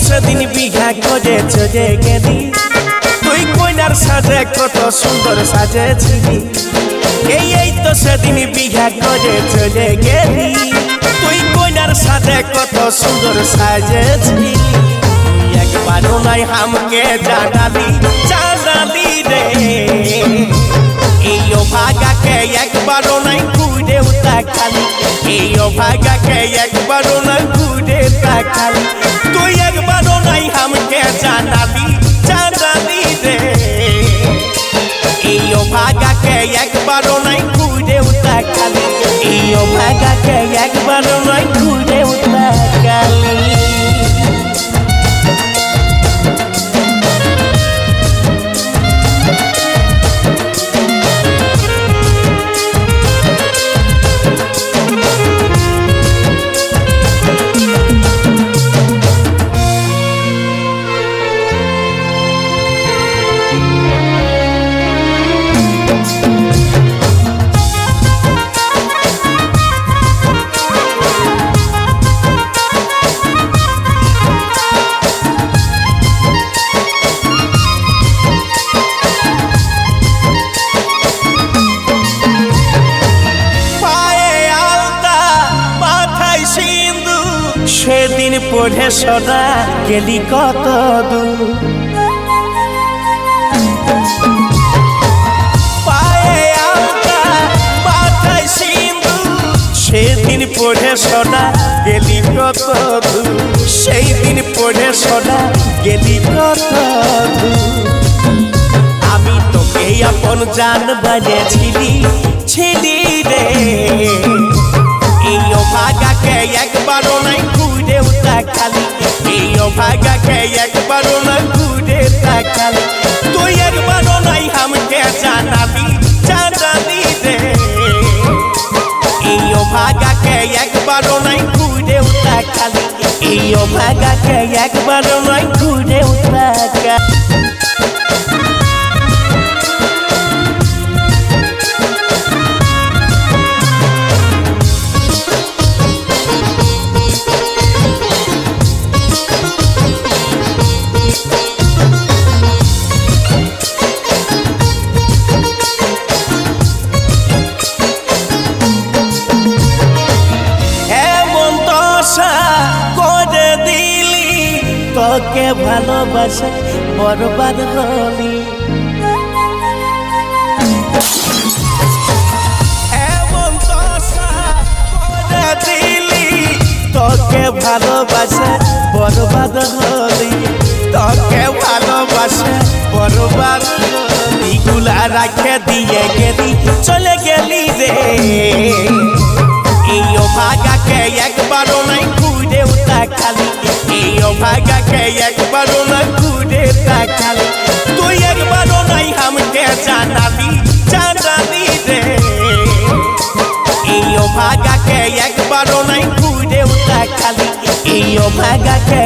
সেদিন বিঘা করে চলে গেলি তুই কইনার সাজে কত সুন্দর সাজেছিলি এই তো সেদিন বিঘা করে চলে গেলি তুই কইনার সাজে কত সুন্দর সাজেছিলি একবারও নাই হামকে জানালি রে এই ভাগাকে একবারও নাই ঘুরে তাকালি এই ভাগাকে একবারও নাই ঘুরে তাকালি তুই একবারও নাই হামকে জানালি রে এই ভাগাকে একবারও নাই ঘুরে তাকালি এই ভাগাকে একবারও নাই ঘুরে তাকালি সেদিন পড়ে সোনা গেলি কত দূর পায়ে আলতা মাথায় সিঁদুর সেদিন পড়ে সোনা গেলি কত দূর সেই দিন পড়ে সোনা গেলি কত দূর আমি তোকে আপন জান বানিয়েছিলি রে এই ভাগাকে একবারও নাই ঘুরে তাকালি এই ভাগাকে একবারও নাই ঘুরে তাকালি তুই একবারও নাই হামকে জানালি রে এই ভাগাকে একবারও নাই ঘুরে তাকালি এই ভাগাকে একবারও নাই ঘুরে তাকালি করে দিলি তোকে ভালোবাসে বরবাদ হলি এমন দশা করে দিলি তোকে ভালোবাসে বরবাদ হলি তোকে ভালোবাসে বরবাদ হলি গুলা রাখে দিয়ে গেলি চলে গেলি রে এই ভাগাকে একবারও নাই ঘুরে তাকালি এই ভাগাকে একবারও নাই ঘুরে তাকালি তুই একবারও নাই হামকে জানালি রে এই ভাগাকে একবারও নাই ঘুরে তাকালি এই ভাগাকে